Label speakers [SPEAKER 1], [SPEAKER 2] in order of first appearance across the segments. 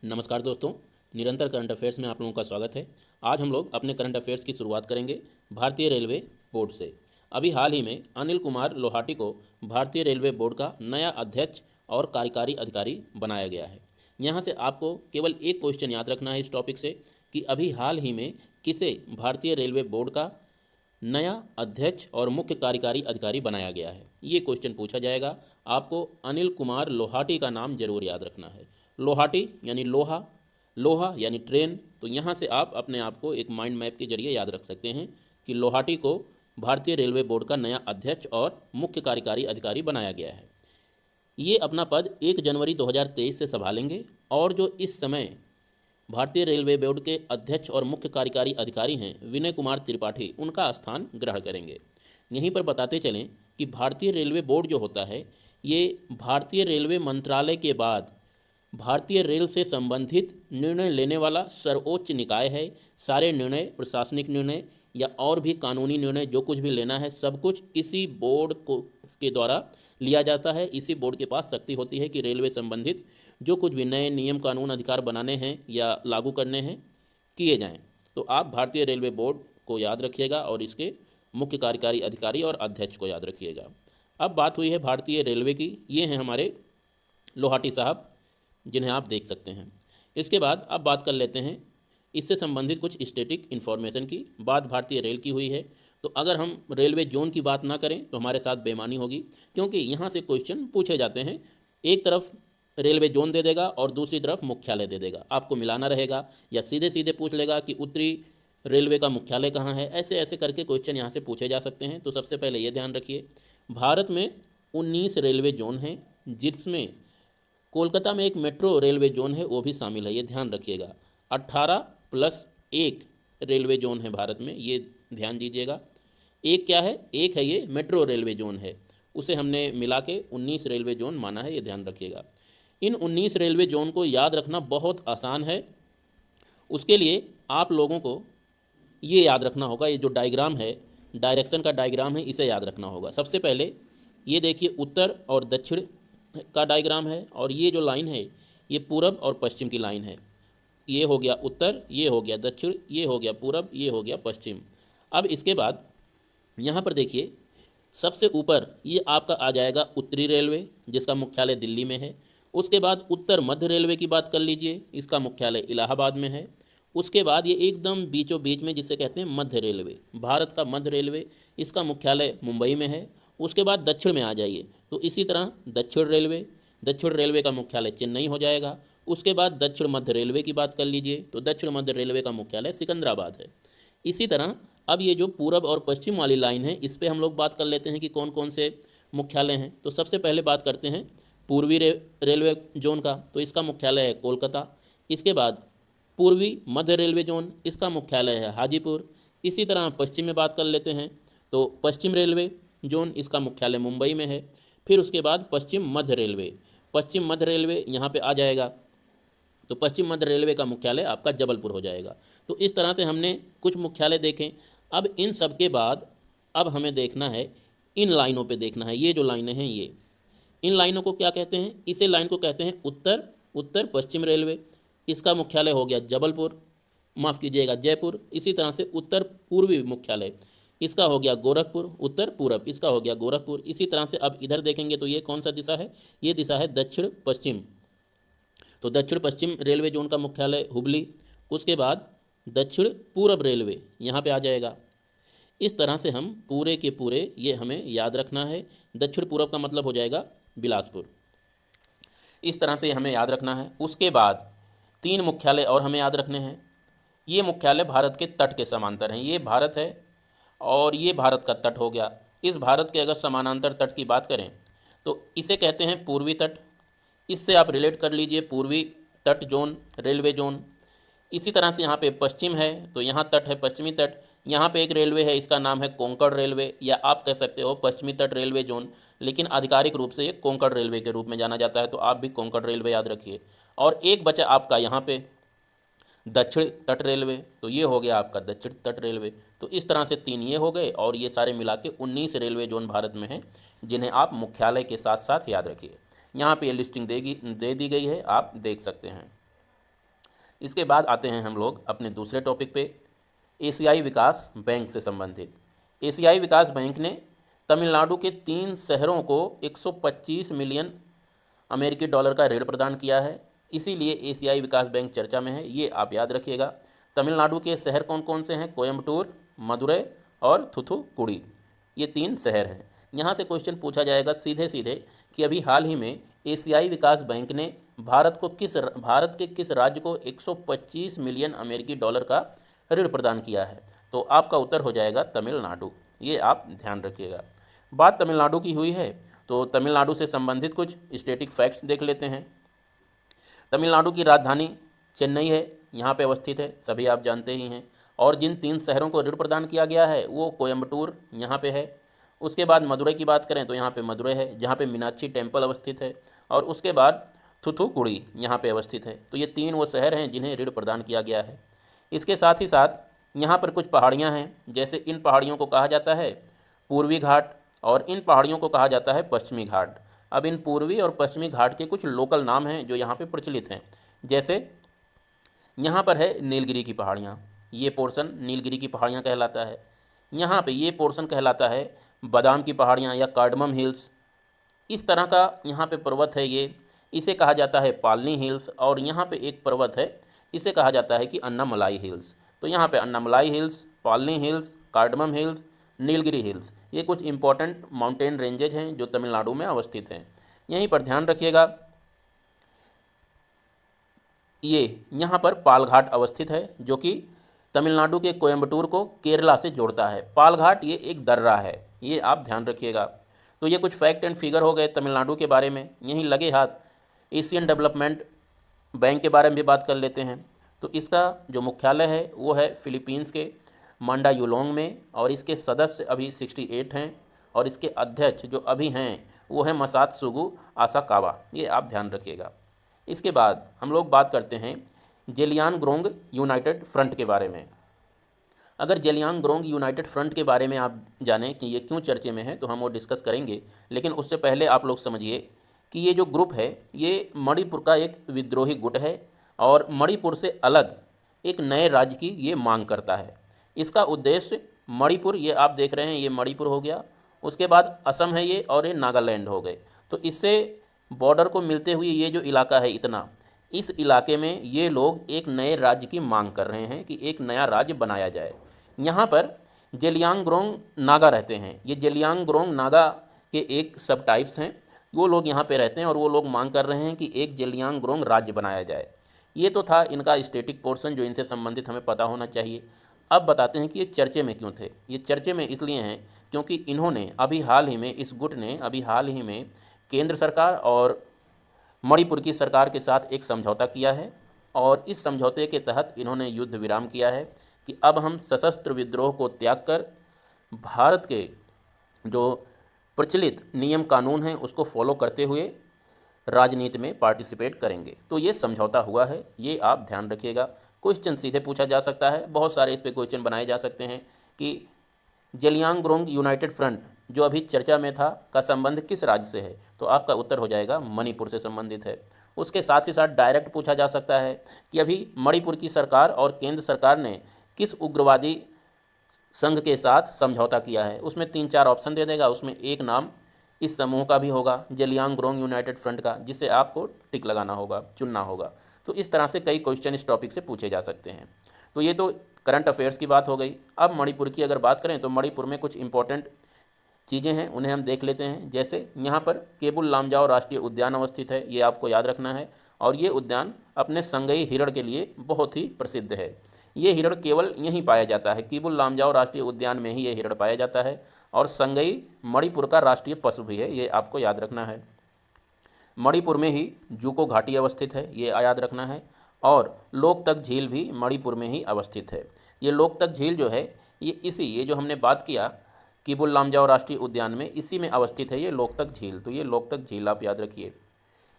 [SPEAKER 1] नमस्कार दोस्तों, निरंतर करंट अफेयर्स में आप लोगों का स्वागत है। आज हम लोग अपने करंट अफेयर्स की शुरुआत करेंगे भारतीय रेलवे बोर्ड से। अभी हाल ही में अनिल कुमार लोहाटी को भारतीय रेलवे बोर्ड का नया अध्यक्ष और कार्यकारी अधिकारी बनाया गया है। यहाँ से आपको केवल एक क्वेश्चन याद रखना है इस टॉपिक से कि अभी हाल ही में किसे भारतीय रेलवे बोर्ड का नया अध्यक्ष और मुख्य कार्यकारी अधिकारी बनाया गया है। ये क्वेश्चन पूछा जाएगा। आपको अनिल कुमार लोहाटी का नाम जरूर याद रखना है। लोहाटी यानी लोहा, लोहा यानी ट्रेन। तो यहाँ से आप अपने आप को एक माइंड मैप के जरिए याद रख सकते हैं कि लोहाटी को भारतीय रेलवे बोर्ड का नया अध्यक्ष और मुख्य कार्यकारी अधिकारी बनाया गया है। ये अपना पद 1 जनवरी 2023 से संभालेंगे और जो इस समय भारतीय रेलवे बोर्ड के अध्यक्ष और मुख्य कार्यकारी अधिकारी हैं विनय कुमार त्रिपाठी, उनका स्थान ग्रहण करेंगे। यहीं पर बताते चलें कि भारतीय रेलवे बोर्ड जो होता है ये भारतीय रेलवे मंत्रालय के बाद भारतीय रेल से संबंधित निर्णय लेने वाला सर्वोच्च निकाय है। सारे निर्णय, प्रशासनिक निर्णय या और भी कानूनी निर्णय जो कुछ भी लेना है सब कुछ इसी बोर्ड को के द्वारा लिया जाता है। इसी बोर्ड के पास शक्ति होती है कि रेलवे संबंधित जो कुछ भी नए नियम कानून अधिकार बनाने हैं या लागू करने हैं किए जाएं। तो आप भारतीय रेलवे बोर्ड को याद रखिएगा और इसके मुख्य कार्यकारी अधिकारी और अध्यक्ष को याद रखिएगा। अब बात हुई है भारतीय रेलवे की। ये हैं हमारे लोहाटी साहब जिन्हें आप देख सकते हैं। इसके बाद अब बात कर लेते हैं इससे संबंधित कुछ स्टैटिक इन्फॉर्मेशन की। बात भारतीय रेल की हुई है तो अगर हम रेलवे जोन की बात ना करें तो हमारे साथ बेईमानी होगी, क्योंकि यहाँ से क्वेश्चन पूछे जाते हैं। एक तरफ रेलवे जोन दे देगा और दूसरी तरफ मुख्यालय दे देगा, आपको मिलाना रहेगा, या सीधे सीधे पूछ लेगा कि उत्तरी रेलवे का मुख्यालय कहाँ है। ऐसे ऐसे करके क्वेश्चन यहाँ से पूछे जा सकते हैं। तो सबसे पहले ये ध्यान रखिए, भारत में 19 रेलवे जोन हैं जिसमें कोलकाता में एक मेट्रो रेलवे जोन है, वो भी शामिल है, ये ध्यान रखिएगा। 18+1 रेलवे जोन है भारत में, ये ध्यान दीजिएगा। एक क्या है, एक है ये मेट्रो रेलवे जोन है, उसे हमने मिला के 19 रेलवे जोन माना है, ये ध्यान रखिएगा। इन 19 रेलवे जोन को याद रखना बहुत आसान है। उसके लिए आप लोगों को ये याद रखना होगा, ये जो डायग्राम है, डायरेक्शन का डायग्राम है, इसे याद रखना होगा। सबसे पहले ये देखिए उत्तर और दक्षिण का डायग्राम है और ये जो लाइन है ये पूरब और पश्चिम की लाइन है। ये हो गया उत्तर, ये हो गया दक्षिण, ये हो गया पूरब, ये हो गया पश्चिम। अब इसके बाद यहाँ पर देखिए सबसे ऊपर ये आपका आ जाएगा उत्तरी रेलवे जिसका मुख्यालय दिल्ली में है। उसके बाद उत्तर मध्य रेलवे की बात कर लीजिए, इसका मुख्यालय इलाहाबाद में है। उसके बाद ये एकदम बीचों बीच में जिसे कहते हैं मध्य रेलवे, भारत का मध्य रेलवे, इसका मुख्यालय मुंबई में है। उसके बाद दक्षिण में आ जाइए तो इसी तरह दक्षिण रेलवे का मुख्यालय चेन्नई हो जाएगा। उसके बाद दक्षिण मध्य रेलवे की बात कर लीजिए तो दक्षिण मध्य रेलवे का मुख्यालय सिकंदराबाद है। इसी तरह अब ये जो पूरब और पश्चिम वाली लाइन है इस पर हम लोग बात कर लेते हैं कि कौन कौन से मुख्यालय हैं। तो सबसे पहले बात करते हैं पूर्वी रेलवे जोन का, तो इसका मुख्यालय है कोलकाता। इसके बाद पूर्वी मध्य रेलवे जोन, इसका मुख्यालय है हाजीपुर। इसी तरह पश्चिम में बात कर लेते हैं तो पश्चिम रेलवे जोन, इसका मुख्यालय मुंबई में है। फिर उसके बाद पश्चिम मध्य रेलवे यहाँ पे आ जाएगा तो पश्चिम मध्य रेलवे का मुख्यालय आपका जबलपुर हो जाएगा। तो इस तरह से हमने कुछ मुख्यालय देखें। अब इन सब के बाद अब हमें देखना है, इन लाइनों पे देखना है। ये जो लाइनें हैं ये, इन लाइनों को क्या कहते हैं, इसे लाइन को कहते हैं उत्तर पश्चिम रेलवे, इसका मुख्यालय हो गया जबलपुर, माफ़ कीजिएगा जयपुर। इसी तरह से उत्तर पूर्वी मुख्यालय, इसका हो गया गोरखपुर, उत्तर पूरब, इसका हो गया गोरखपुर। इसी तरह से अब इधर देखेंगे तो ये कौन सा दिशा है, ये दिशा है दक्षिण पश्चिम। तो दक्षिण पश्चिम रेलवे जोन का मुख्यालय हुबली। उसके बाद दक्षिण पूरब रेलवे यहाँ पे आ जाएगा। इस तरह से हम पूरे के पूरे ये हमें याद रखना है। दक्षिण पूरब का मतलब हो जाएगा बिलासपुर। इस तरह से हमें याद रखना है। उसके बाद 3 मुख्यालय और हमें याद रखने हैं। ये मुख्यालय भारत के तट के समांतर हैं। ये भारत है और ये भारत का तट हो गया। इस भारत के अगर समानांतर तट की बात करें तो इसे कहते हैं पूर्वी तट। इससे आप रिलेट कर लीजिए पूर्वी तट जोन, रेलवे जोन। इसी तरह से यहाँ पे पश्चिम है तो यहाँ तट है पश्चिमी तट। यहाँ पे एक रेलवे है, इसका नाम है कोंकण रेलवे, या आप कह सकते हो पश्चिमी तट रेलवे जोन, लेकिन आधिकारिक रूप से ये कोंकण रेलवे के रूप में जाना जाता है। तो आप भी कोंकण रेलवे याद रखिए। और एक बचा आपका यहाँ पे दक्षिण तट रेलवे, तो ये हो गया आपका दक्षिण तट रेलवे। तो इस तरह से 3 ये हो गए और ये सारे मिला के 19 रेलवे जोन भारत में हैं जिन्हें आप मुख्यालय के साथ साथ याद रखिए। यहाँ पे ये लिस्टिंग दे दी गई है, आप देख सकते हैं। इसके बाद आते हैं हम लोग अपने दूसरे टॉपिक पे, एशियाई विकास बैंक से संबंधित। एशियाई विकास बैंक ने तमिलनाडु के 3 शहरों को 125 मिलियन अमेरिकी डॉलर का ऋण प्रदान किया है, इसीलिए एशियाई विकास बैंक चर्चा में है, ये आप याद रखिएगा। तमिलनाडु के शहर कौन कौन से हैं? कोयम्बटूर, मदुरै और थुथुकुडी, ये 3 शहर हैं। यहाँ से क्वेश्चन पूछा जाएगा सीधे सीधे कि अभी हाल ही में एशियाई विकास बैंक ने भारत के किस राज्य को 125 मिलियन अमेरिकी डॉलर का ऋण प्रदान किया है? तो आपका उत्तर हो जाएगा तमिलनाडु, ये आप ध्यान रखिएगा। बात तमिलनाडु की हुई है तो तमिलनाडु से संबंधित कुछ स्टैटिक फैक्ट्स देख लेते हैं। तमिलनाडु की राजधानी चेन्नई है, यहाँ पे अवस्थित है, सभी आप जानते ही हैं। और जिन 3 शहरों को ऋण प्रदान किया गया है वो कोयम्बटूर यहाँ पे है। उसके बाद मदुरै की बात करें तो यहाँ पे मदुरै है, जहाँ पे मीनाक्षी टेम्पल अवस्थित है। और उसके बाद थुथुकुडी यहाँ पे अवस्थित है। तो ये 3 वो शहर हैं जिन्हें ऋण प्रदान किया गया है। इसके साथ ही साथ यहाँ पर कुछ पहाड़ियाँ हैं, जैसे इन पहाड़ियों को कहा जाता है पूर्वी घाट और इन पहाड़ियों को कहा जाता है पश्चिमी घाट। अब इन पूर्वी और पश्चिमी घाट के कुछ लोकल नाम हैं जो यहाँ पे प्रचलित हैं, जैसे यहाँ पर है नीलगिरी की पहाड़ियाँ, ये पोर्शन नीलगिरी की पहाड़ियाँ कहलाता है। यहाँ पे ये पोर्शन कहलाता है बादाम की पहाड़ियाँ या कार्डमम हिल्स। इस तरह का यहाँ पे पर्वत है ये, इसे कहा जाता है पालनी हिल्स। और यहाँ पे एक पर्वत है, इसे कहा जाता है कि अन्नामलाई हिल्स। तो यहाँ पे Anamalai hills, Palani hills, cardamom hills, Nilgiri hills, ये कुछ इंपॉर्टेंट माउंटेन रेंजेज हैं जो तमिलनाडु में अवस्थित हैं। यहीं पर ध्यान रखिएगा, ये यहाँ पर पालघाट अवस्थित है जो कि तमिलनाडु के कोयम्बटूर को केरला से जोड़ता है। पालघाट ये एक दर्रा है, ये आप ध्यान रखिएगा। तो ये कुछ फैक्ट एंड फिगर हो गए तमिलनाडु के बारे में। यहीं लगे हाथ एशियन डेवलपमेंट बैंक के बारे में भी बात कर लेते हैं। तो इसका जो मुख्यालय है वो है फिलीपींस के मांडायुलोंग में, और इसके सदस्य अभी 68 हैं, और इसके अध्यक्ष जो अभी हैं वो है मसात्सुगु आसाकावा, ये आप ध्यान रखिएगा। इसके बाद हम लोग बात करते हैं जेलियानग्रोंग यूनाइटेड फ्रंट के बारे में। अगर जेलियानग्रोंग यूनाइटेड फ्रंट के बारे में आप जानें कि ये क्यों चर्चे में है तो हम वो डिस्कस करेंगे, लेकिन उससे पहले आप लोग समझिए कि ये जो ग्रुप है ये मणिपुर का एक विद्रोही गुट है और मणिपुर से अलग एक नए राज्य की ये मांग करता है। इसका उद्देश्य मणिपुर, ये आप देख रहे हैं ये मणिपुर हो गया, उसके बाद असम है ये, और ये नागालैंड हो गए। तो इससे बॉर्डर को मिलते हुए ये जो इलाका है इतना, इस इलाके में ये लोग एक नए राज्य की मांग कर रहे हैं कि एक नया राज्य बनाया जाए। यहाँ पर जेलियांगग्रोंग नागा रहते हैं, ये जेलियांगग्रोंग नागा के एक सब टाइप्स हैं, वो लोग यहाँ पे रहते हैं और वो लोग मांग कर रहे हैं कि एक जेलियांगग्रोंग राज्य बनाया जाए। ये तो था इनका स्टैटिक पोर्शन जो इनसे संबंधित हमें पता होना चाहिए। अब बताते हैं कि ये चर्चे में क्यों थे। ये चर्चे में इसलिए हैं क्योंकि इन्होंने अभी हाल ही में, इस गुट ने अभी हाल ही में केंद्र सरकार और मणिपुर की सरकार के साथ एक समझौता किया है, और इस समझौते के तहत इन्होंने युद्ध विराम किया है कि अब हम सशस्त्र विद्रोह को त्याग कर भारत के जो प्रचलित नियम कानून हैं उसको फॉलो करते हुए राजनीति में पार्टिसिपेट करेंगे। तो ये समझौता हुआ है, ये आप ध्यान रखिएगा। क्वेश्चन सीधे पूछा जा सकता है, बहुत सारे इस पे क्वेश्चन बनाए जा सकते हैं कि जेलियांगग्रोंग यूनाइटेड फ्रंट जो अभी चर्चा में था का संबंध किस राज्य से है? तो आपका उत्तर हो जाएगा मणिपुर से संबंधित है। उसके साथ ही साथ डायरेक्ट पूछा जा सकता है कि अभी मणिपुर की सरकार और केंद्र सरकार ने किस उग्रवादी संघ के साथ समझौता किया है? उसमें 3-4 ऑप्शन दे देगा, उसमें एक नाम इस समूह का भी होगा, जेलियांगग्रोंग यूनाइटेड फ्रंट का, जिसे आपको टिक लगाना होगा, चुनना होगा। तो इस तरह से कई क्वेश्चन इस टॉपिक से पूछे जा सकते हैं। तो ये तो करंट अफेयर्स की बात हो गई। अब मणिपुर की अगर बात करें तो मणिपुर में कुछ इंपॉर्टेंट चीज़ें हैं, उन्हें हम देख लेते हैं। जैसे यहाँ पर केबुल लामजाओ राष्ट्रीय उद्यान अवस्थित है, ये आपको याद रखना है। और ये उद्यान अपने संगई हिरण के लिए बहुत ही प्रसिद्ध है। ये हिरण केवल यहीं पाया जाता है, केबुल लामजाओ राष्ट्रीय उद्यान में ही ये हिरण पाया जाता है। और संगई मणिपुर का राष्ट्रीय पशु भी है, ये आपको याद रखना है। मणिपुर में ही जूको घाटी अवस्थित है, ये याद रखना है। और लोकतक झील भी मणिपुर में ही अवस्थित है। ये लोकतक झील जो है ये जो हमने बात किया केबुल लामजाओ राष्ट्रीय उद्यान में, इसी में अवस्थित है ये लोकतक झील। तो ये लोकतक झील आप याद रखिए।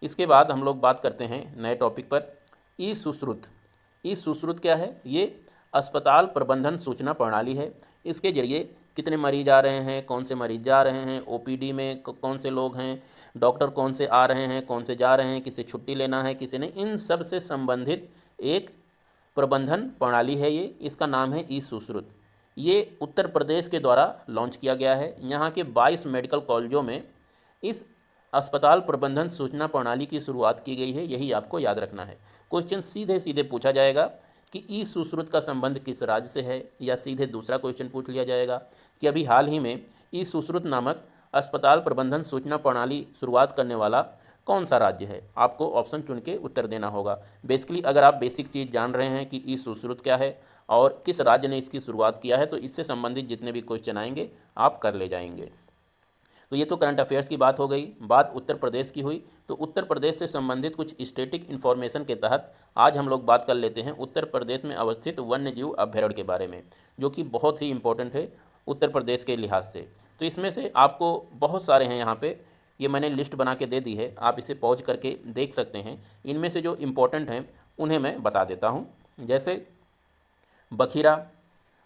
[SPEAKER 1] इसके बाद हम लोग बात करते हैं नए टॉपिक पर, ई सुश्रुत। ई सुश्रुत क्या है? ये अस्पताल प्रबंधन सूचना प्रणाली है। इसके जरिए कितने मरीज आ रहे हैं, कौन से मरीज जा रहे हैं, ओपीडी में कौन से लोग हैं, डॉक्टर कौन से आ रहे हैं, कौन से जा रहे हैं, किसे छुट्टी लेना है, किसी ने, इन सब से संबंधित एक प्रबंधन प्रणाली है ये, इसका नाम है ई सुश्रुत। ये उत्तर प्रदेश के द्वारा लॉन्च किया गया है। यहाँ के 22 मेडिकल कॉलेजों में इस अस्पताल प्रबंधन सूचना प्रणाली की शुरुआत की गई है, यही आपको याद रखना है। क्वेश्चन सीधे सीधे पूछा जाएगा कि ई सुश्रुत का संबंध किस राज्य से है, या सीधे दूसरा क्वेश्चन पूछ लिया जाएगा कि अभी हाल ही में ई सुश्रुत नामक अस्पताल प्रबंधन सूचना प्रणाली शुरुआत करने वाला कौन सा राज्य है। आपको ऑप्शन चुन के उत्तर देना होगा। बेसिकली अगर आप बेसिक चीज़ जान रहे हैं कि ई सुश्रुत क्या है और किस राज्य ने इसकी शुरुआत किया है, तो इससे संबंधित जितने भी क्वेश्चन आएंगे आप कर ले जाएंगे। तो ये तो करंट अफेयर्स की बात हो गई। बात उत्तर प्रदेश की हुई, तो उत्तर प्रदेश से संबंधित कुछ स्टैटिक इन्फॉर्मेशन के तहत आज हम लोग बात कर लेते हैं उत्तर प्रदेश में अवस्थित वन्य जीव अभ्यारण्य के बारे में, जो कि बहुत ही इंपॉर्टेंट है उत्तर प्रदेश के लिहाज से। तो इसमें से आपको बहुत सारे हैं, यहाँ पे ये मैंने लिस्ट बना के दे दी है, आप इसे पॉज करके देख सकते हैं। इनमें से जो इम्पोर्टेंट हैं उन्हें मैं बता देता हूँ। जैसे बखीरा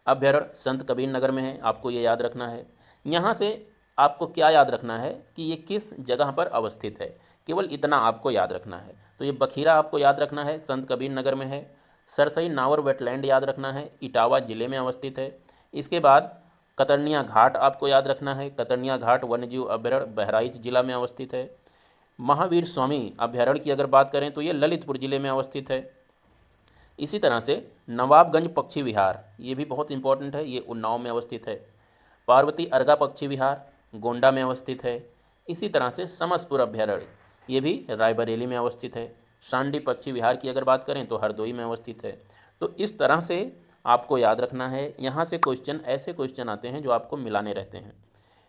[SPEAKER 1] अभ्यारण्य संत कबीर नगर में है, आपको ये याद रखना है। यहाँ से आपको क्या याद रखना है कि ये किस जगह पर अवस्थित है, केवल इतना आपको याद रखना है। तो ये बखीरा आपको याद रखना है, संत कबीर नगर में है। सरसई नावर वेटलैंड याद रखना है, इटावा जिले में अवस्थित है। इसके बाद कतरनिया घाट आपको याद रखना है, कतरनिया घाट वन्यजीव अभ्यारण्य बहराइच जिला में अवस्थित है। महावीर स्वामी अभ्यारण्य की अगर बात करें तो ये ललितपुर जिले में अवस्थित है। इसी तरह से नवाबगंज पक्षी विहार, ये भी बहुत इंपॉर्टेंट है, ये उन्नाव में अवस्थित है। पार्वती अर्गा पक्षी विहार गोंडा में अवस्थित है। इसी तरह से समसपुर अभ्यारण्य, ये भी रायबरेली में अवस्थित है। सांडी पक्षी विहार की अगर बात करें तो हरदोई में अवस्थित है। तो इस तरह से आपको याद रखना है। यहाँ से क्वेश्चन, ऐसे क्वेश्चन आते हैं जो आपको मिलाने रहते हैं।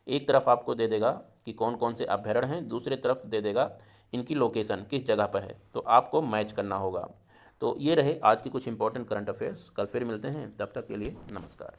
[SPEAKER 1] एक तरफ आपको दे देगा कि कौन कौन से अभ्यारण्य हैं, दूसरी तरफ दे देगा इनकी लोकेशन किस जगह पर है, तो आपको मैच करना होगा। तो ये रहे आज की कुछ इंपॉर्टेंट करंट अफेयर्स। कल फिर मिलते हैं, तब तक के लिए नमस्कार।